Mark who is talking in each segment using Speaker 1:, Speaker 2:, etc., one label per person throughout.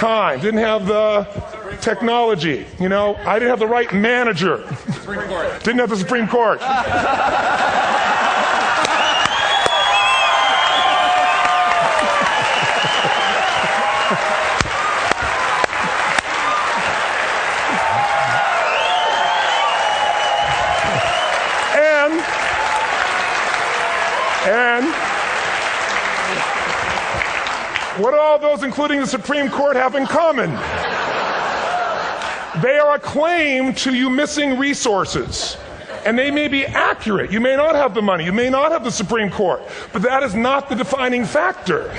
Speaker 1: time, didn't have the technology, you know, I didn't have the right manager, didn't have the Supreme Court. And what do all those, including the Supreme Court, have in common? They are a claim to you missing resources. And they may be accurate. You may not have the money. You may not have the Supreme Court. But that is not the defining factor.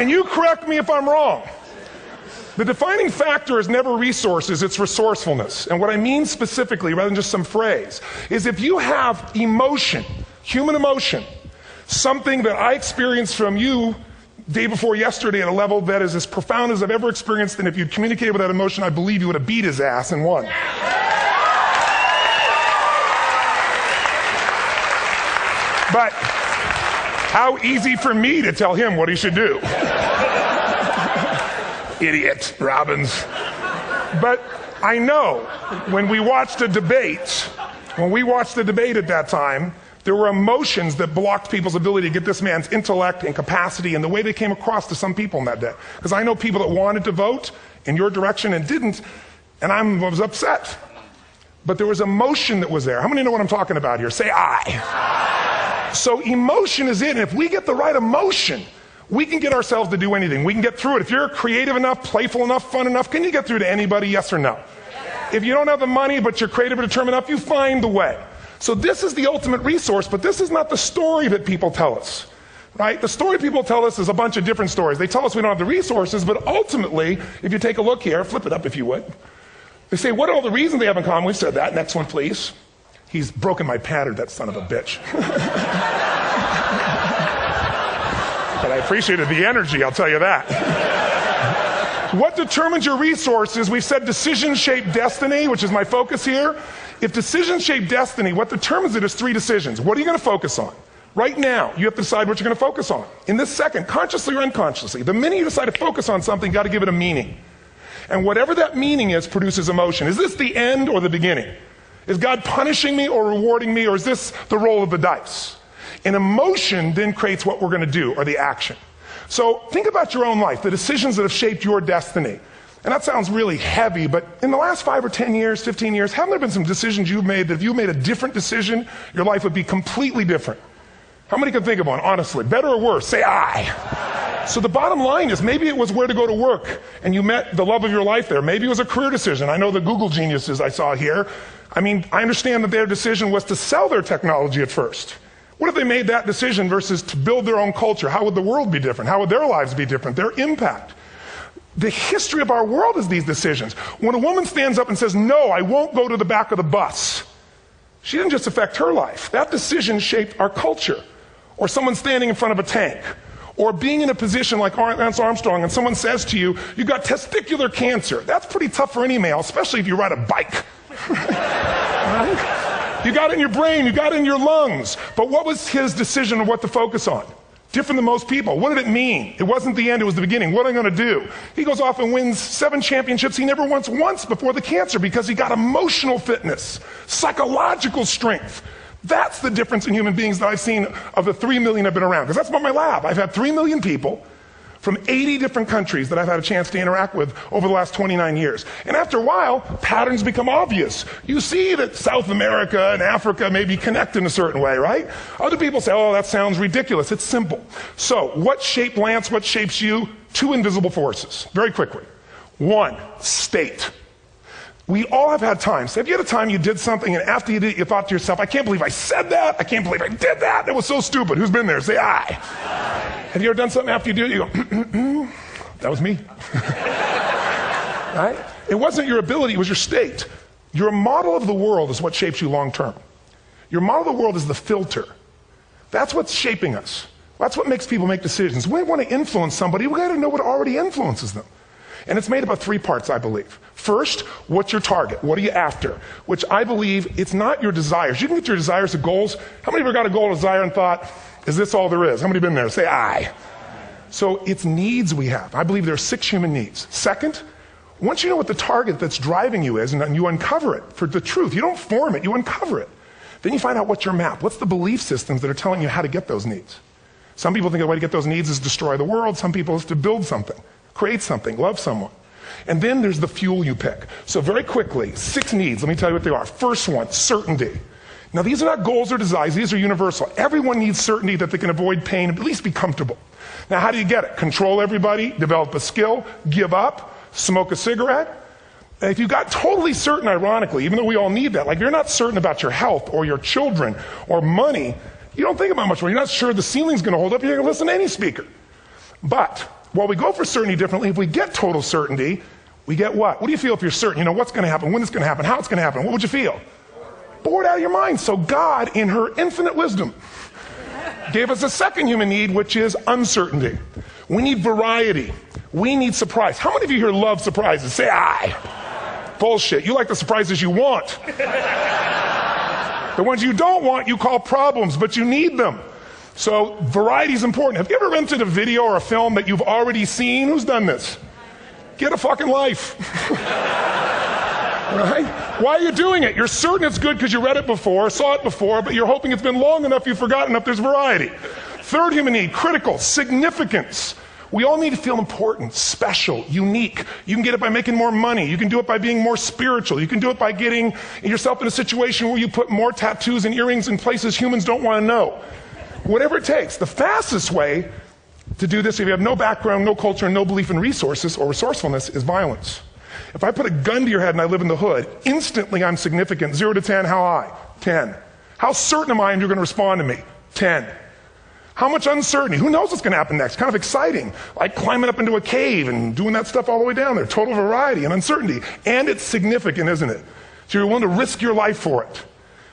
Speaker 1: And you correct me if I'm wrong. The defining factor is never resources, it's resourcefulness. And what I mean specifically, rather than just some phrase, is if you have emotion, human emotion, something that I experienced from you day before yesterday at a level that is as profound as I've ever experienced, and if you'd communicated with that emotion, I believe you would have beat his ass and won. But how easy for me to tell him what he should do. Idiot, Robbins. But I know when we watched a debate, at that time, there were emotions that blocked people's ability to get this man's intellect and capacity and the way they came across to some people in that day. Because I know people that wanted to vote in your direction and didn't, and I was upset. But there was emotion that was there. How many know what I'm talking about here? Say I. So emotion is it, and if we get the right emotion, we can get ourselves to do anything. We can get through it. If you're creative enough, playful enough, fun enough, can you get through to anybody, yes or no? If you don't have the money, but you're creative and determined enough, you find the way. So this is the ultimate resource, but this is not the story that people tell us, right? The story people tell us is a bunch of different stories. They tell us we don't have the resources, but ultimately, if you take a look here, flip it up if you would. They say, what are all the reasons they have in common? We've said that. Next one, please. He's broken my pattern, that son of a bitch. But I appreciated the energy, I'll tell you that. What determines your resources? We've said decisions shape destiny, which is my focus here. If decisions shape destiny, what determines it is 3 decisions. What are you going to focus on? Right now, you have to decide what you're going to focus on. In this second, consciously or unconsciously, the minute you decide to focus on something, you've got to give it a meaning. And whatever that meaning is produces emotion. Is this the end or the beginning? Is God punishing me or rewarding me, or is this the roll of the dice? And emotion then creates what we're going to do, or the action. So think about your own life, the decisions that have shaped your destiny. And that sounds really heavy, but in the last 5 or 10 years, 15 years, haven't there been some decisions you've made that if you made a different decision, your life would be completely different? How many can think of one, honestly? Better or worse? Say I. So the bottom line is maybe it was where to go to work, and you met the love of your life there. Maybe it was a career decision. I know the Google geniuses I saw here. I mean, I understand that their decision was to sell their technology at first. What if they made that decision versus to build their own culture? How would the world be different? How would their lives be different? Their impact. The history of our world is these decisions. When a woman stands up and says, no, I won't go to the back of the bus, she didn't just affect her life. That decision shaped our culture. Or someone standing in front of a tank. Or being in a position like Lance Armstrong and someone says to you, you've got testicular cancer. That's pretty tough for any male, especially if you ride a bike. Right? You got it in your brain, you got it in your lungs. But what was his decision of what to focus on? Different than most people. What did it mean? It wasn't the end, it was the beginning. What am I going to do? He goes off and wins 7 championships he never won once before the cancer because he got emotional fitness, psychological strength. That's the difference in human beings that I've seen of the 3 million I've been around. Because that's about my lab. I've had 3 million people from 80 different countries that I've had a chance to interact with over the last 29 years. And after a while, patterns become obvious. You see that South America and Africa maybe connect in a certain way, right? Other people say, oh, that sounds ridiculous. It's simple. So, what shaped Lance? What shapes you? 2 invisible forces. Very quickly. 1, state. We all have had times. Have you had a time you did something and after you did it, you thought to yourself, I can't believe I said that. I can't believe I did that. That was so stupid. Who's been there? Say I. Have you ever done something after you do it, you go, that was me. Right? It wasn't your ability, it was your state. Your model of the world is what shapes you long term. Your model of the world is the filter. That's what's shaping us. That's what makes people make decisions. When we want to influence somebody, we got to know what already influences them. And it's made up of 3 parts, I believe. First, what's your target? What are you after? Which I believe it's not your desires. You can get your desires to goals. How many of you got a goal or desire and thought, is this all there is? How many have been there? Say aye. So it's needs we have. I believe there are 6 human needs. Second, once you know what the target that's driving you is and you uncover it for the truth, you don't form it, you uncover it. Then you find out what's your map. What's the belief systems that are telling you how to get those needs? Some people think the way to get those needs is destroy the world. Some people is to build something, create something, love someone. And then there's the fuel you pick. So very quickly, 6 needs. Let me tell you what they are. First one, certainty. Now these are not goals or desires. These are universal. Everyone needs certainty that they can avoid pain and at least be comfortable. Now how do you get it? Control everybody, develop a skill, give up, smoke a cigarette. If you got totally certain, ironically, even though we all need that, like if you're not certain about your health or your children or money, you don't think about much more. You're not sure the ceiling's going to hold up. You're going to listen to any speaker. But while we go for certainty differently, if we get total certainty, we get what? What do you feel if you're certain? You know what's going to happen, when it's going to happen, how it's going to happen. What would you feel? Bored out of your mind. So God, in her infinite wisdom, gave us a second human need, which is uncertainty. We need variety. We need surprise. How many of you here love surprises? Say aye. Bullshit. You like the surprises you want. The ones you don't want, you call problems, but you need them. So variety is important. Have you ever rented a video or a film that you've already seen? Who's done this? Get a fucking life. Right? Why are you doing it? You're certain it's good because you read it before, saw it before, but you're hoping it's been long enough you've forgotten enough there's variety. Third human need, critical, significance. We all need to feel important, special, unique. You can get it by making more money. You can do it by being more spiritual. You can do it by getting yourself in a situation where you put more tattoos and earrings in places humans don't want to know. Whatever it takes. The fastest way to do this, if you have no background, no culture, and no belief in resources or resourcefulness, is violence. If I put a gun to your head and I live in the hood, instantly I'm significant. 0 to 10, how high? 10. How certain am I you're going to respond to me? 10. How much uncertainty? Who knows what's going to happen next? Kind of exciting. Like climbing up into a cave and doing that stuff all the way down there. Total variety and uncertainty. And it's significant, isn't it? So you're willing to risk your life for it.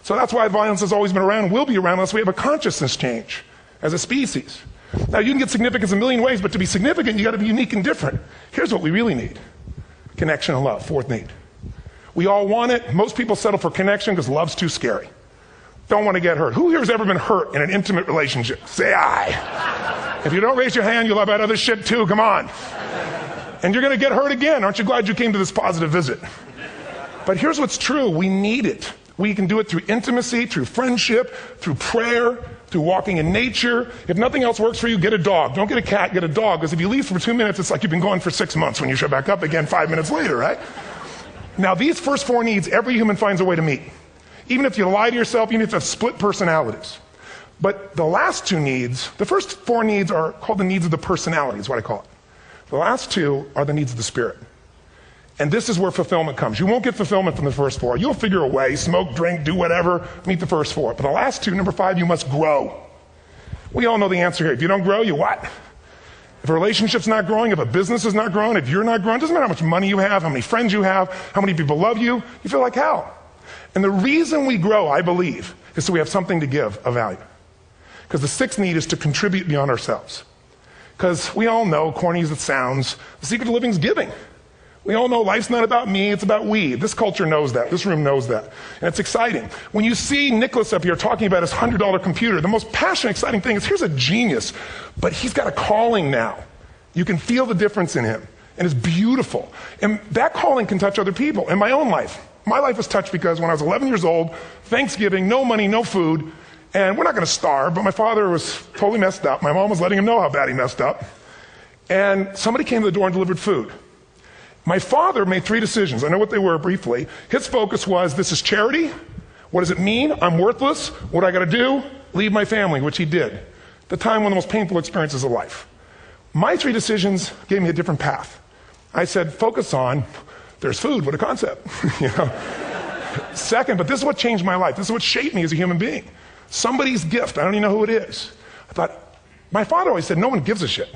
Speaker 1: So that's why violence has always been around and will be around unless we have a consciousness change as a species. Now you can get significance a million ways, but to be significant, you got to be unique and different. Here's what we really need. Connection and love, fourth need. We all want it. Most people settle for connection because love's too scary. Don't want to get hurt. Who here has ever been hurt in an intimate relationship? Say aye. If you don't raise your hand, you'll have had other shit too. Come on. And you're going to get hurt again. Aren't you glad you came to this positive visit? But here's what's true. We need it. We can do it through intimacy, through friendship, through prayer, through walking in nature. If nothing else works for you, get a dog. Don't get a cat, get a dog. Because if you leave for 2 minutes, it's like you've been gone for 6 months when you show back up again 5 minutes later, right? Now, these first 4 needs, every human finds a way to meet. Even if you lie to yourself, even if you have split personalities. But the last 2 needs, the first 4 needs are called the needs of the personality, is what I call it. The last 2 are the needs of the spirit. And this is where fulfillment comes. You won't get fulfillment from the first 4. You'll figure a way, smoke, drink, do whatever, meet the first 4. But the last 2, number 5, you must grow. We all know the answer here. If you don't grow, you what? If a relationship's not growing, if a business is not growing, if you're not growing, it doesn't matter how much money you have, how many friends you have, how many people love you, you feel like hell. And the reason we grow, I believe, is so we have something to give of value. Because the 6th need is to contribute beyond ourselves. Because we all know, corny as it sounds, the secret of living is giving. We all know life's not about me, it's about we. This culture knows that. This room knows that. And it's exciting. When you see Nicholas up here talking about his $100 computer, the most passionate, exciting thing is here's a genius, but he's got a calling now. You can feel the difference in him. And it's beautiful. And that calling can touch other people. In my own life, my life was touched because when I was 11 years old, Thanksgiving, no money, no food, and we're not going to starve, but my father was totally messed up. My mom was letting him know how bad he messed up. And somebody came to the door and delivered food. My father made 3 decisions. I know what they were briefly. His focus was, this is charity. What does it mean? I'm worthless. What do I got to do? Leave my family, which he did. The time, one of the most painful experiences of life. My 3 decisions gave me a different path. I said, focus on, there's food, what a concept. You know? Second, but this is what changed my life. This is what shaped me as a human being. Somebody's gift. I don't even know who it is. I thought, my father always said, no one gives a shit.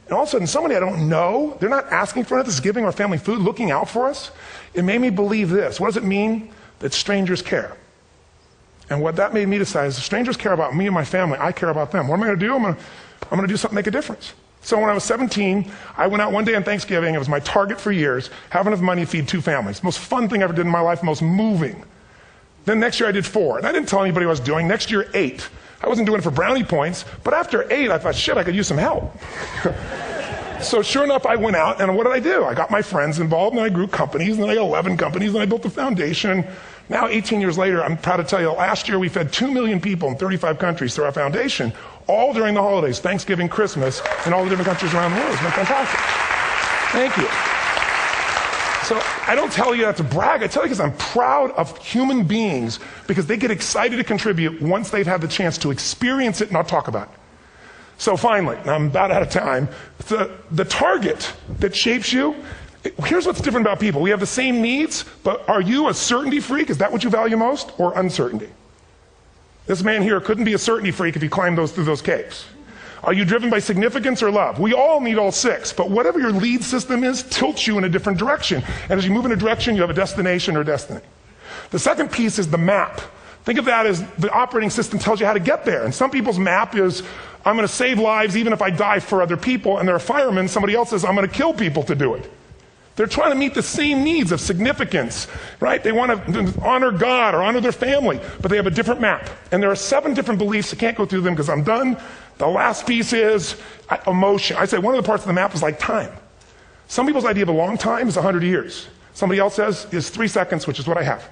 Speaker 1: And all of a sudden, somebody I don't know, they're not asking for it, this is giving our family food, looking out for us. It made me believe this. What does it mean? That strangers care. And what that made me decide is if strangers care about me and my family, I care about them. What am I going to do? I'm going to do something to make a difference. So when I was 17, I went out one day on Thanksgiving. It was my target for years, have enough money to feed 2 families. Most fun thing I ever did in my life, most moving. Then next year I did 4. And I didn't tell anybody what I was doing. Next year, 8. I wasn't doing it for brownie points, but after 8, I thought, shit, I could use some help. So sure enough, I went out, and what did I do? I got my friends involved, and I grew companies, and then I got 11 companies, and I built a foundation. Now, 18 years later, I'm proud to tell you, last year we fed 2 million people in 35 countries through our foundation, all during the holidays, Thanksgiving, Christmas, in all the different countries around the world. It's been fantastic. Thank you. So I don't tell you that to brag. I tell you because I'm proud of human beings because they get excited to contribute once they've had the chance to experience it, not talk about it. So finally, I'm about out of time, the target that shapes you, here's what's different about people. We have the same needs, but are you a certainty freak? Is that what you value most, or uncertainty? This man here couldn't be a certainty freak if he climbed through those caves. Are you driven by significance or love? We all need all 6, but whatever your lead system is tilts you in a different direction. And as you move in a direction, you have a destination or destiny. The second piece is the map. Think of that as the operating system tells you how to get there. And some people's map is, I'm going to save lives even if I die for other people. And they're a fireman. Somebody else says, I'm going to kill people to do it. They're trying to meet the same needs of significance, right? They want to honor God or honor their family, but they have a different map. And there are 7 different beliefs. I can't go through them because I'm done. The last piece is emotion. I say one of the parts of the map is like time. Some people's idea of a long time is 100 years. Somebody else says is 3 seconds, which is what I have.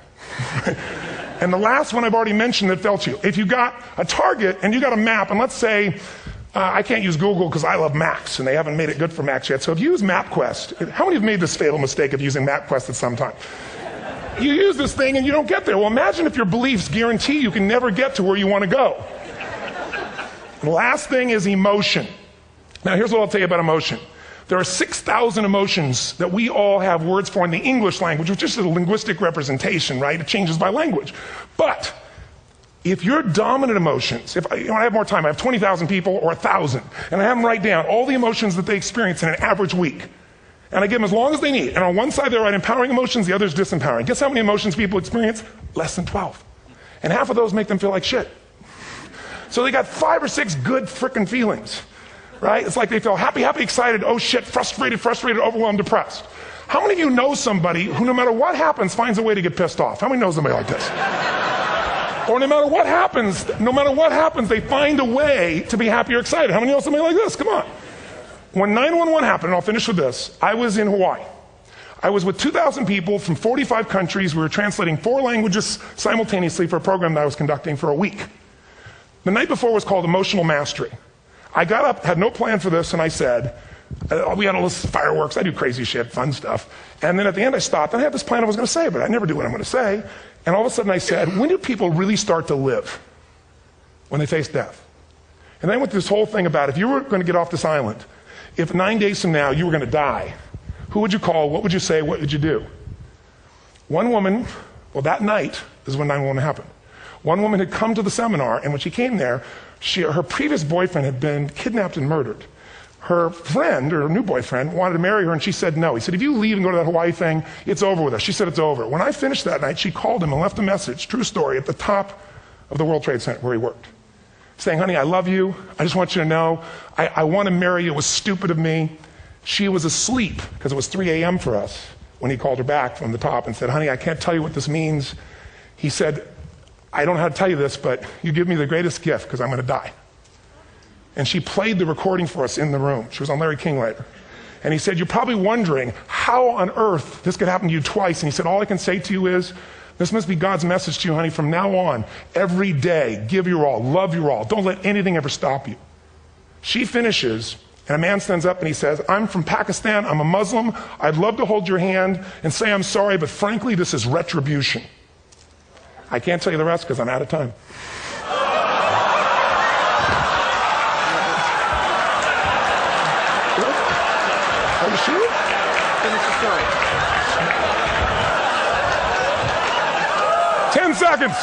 Speaker 1: And the last one I've already mentioned that felt you. If you got a target and you got a map, and let's say, I can't use Google because I love Macs, and they haven't made it good for Macs yet. So if you use MapQuest, how many have made this fatal mistake of using MapQuest at some time? You use this thing and you don't get there. Well, imagine if your beliefs guarantee you can never get to where you want to go. The last thing is emotion. Now, here's what I'll tell you about emotion. There are 6,000 emotions that we all have words for in the English language, which is just a linguistic representation, right? It changes by language. But if your dominant emotions, if I have more time, I have 20,000 people or 1,000, and I have them write down all the emotions that they experience in an average week. And I give them as long as they need. And on one side, they write empowering emotions, the other is disempowering. Guess how many emotions people experience? Less than 12. And half of those make them feel like shit. So they got 5 or 6 good frickin' feelings, right? It's like they feel happy, happy, excited, oh shit, frustrated, overwhelmed, depressed. How many of you know somebody who no matter what happens finds a way to get pissed off? How many know somebody like this? Or no matter what happens, they find a way to be happy or excited. How many know somebody like this? Come on. When 9/11 happened, and I'll finish with this, I was in Hawaii. I was with 2,000 people from 45 countries. We were translating 4 languages simultaneously for a program that I was conducting for a week. The night before was called Emotional Mastery. I got up, had no plan for this, and I said, we had all this fireworks, I do crazy shit, fun stuff. And then at the end I stopped, and I had this plan I was going to say, but I never do what I'm going to say. And all of a sudden I said, when do people really start to live? When they face death. And then I went through this whole thing about if you were going to get off this island, if 9 days from now you were going to die, who would you call, what would you say, what would you do? One woman, well that night is when 9/11 happened. One woman had come to the seminar, and when she came there, her previous boyfriend had been kidnapped and murdered. Her friend, or her new boyfriend, wanted to marry her, and she said no. He said, if you leave and go to that Hawaii thing, it's over with us. She said it's over. When I finished that night, she called him and left a message, true story, at the top of the World Trade Center where he worked, saying, honey, I love you. I just want you to know, I want to marry you. It was stupid of me. She was asleep, because it was 3 a.m. for us, when he called her back from the top and said, honey, I can't tell you what this means. He said, I don't know how to tell you this, but you give me the greatest gift because I'm going to die. And she played the recording for us in the room. She was on Larry King later. And he said, you're probably wondering how on earth this could happen to you twice. And he said, all I can say to you is, this must be God's message to you, honey. From now on, every day, give your all, love your all. Don't let anything ever stop you. She finishes, and a man stands up and he says, I'm from Pakistan, I'm a Muslim. I'd love to hold your hand and say I'm sorry, but frankly, this is retribution. I can't tell you the rest because I'm out of time. Are you sure? Finish the story. 10 seconds.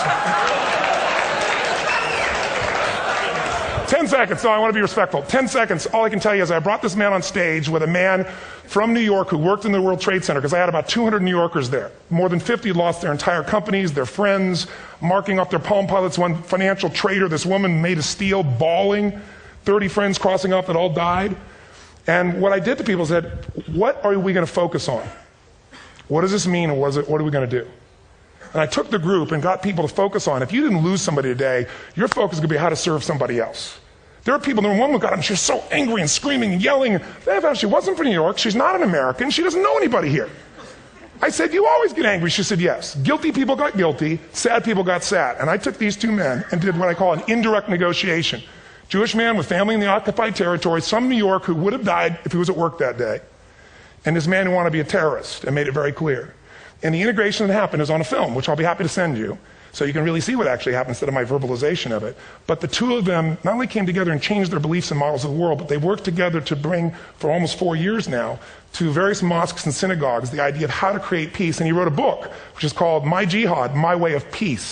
Speaker 1: 10 seconds. No, I want to be respectful. 10 seconds. All I can tell you is I brought this man on stage with a man from New York who worked in the World Trade Center, because I had about 200 New Yorkers there. More than 50 lost their entire companies, their friends, marking off their Palm Pilots. One financial trader, this woman made of steel, bawling. 30 friends crossing off that all died. And what I did to people is said, what are we going to focus on? What does this mean, and what are we going to do? And I took the group and got people to focus on, if you didn't lose somebody today, your focus is going to be how to serve somebody else. There are people, one woman got up and she was so angry and screaming and yelling. She wasn't from New York, she's not an American, she doesn't know anybody here. I said, you always get angry. She said, yes. Guilty people got guilty, sad people got sad. And I took these two men and did what I call an indirect negotiation. Jewish man with family in the occupied territory, some New York who would have died if he was at work that day. And this man who wanted to be a terrorist, and made it very clear. And the integration that happened is on a film, which I'll be happy to send you, so you can really see what actually happened instead of my verbalization of it. But the two of them not only came together and changed their beliefs and models of the world, but they worked together to bring, for almost 4 years now, to various mosques and synagogues, the idea of how to create peace. And he wrote a book, which is called My Jihad, My Way of Peace.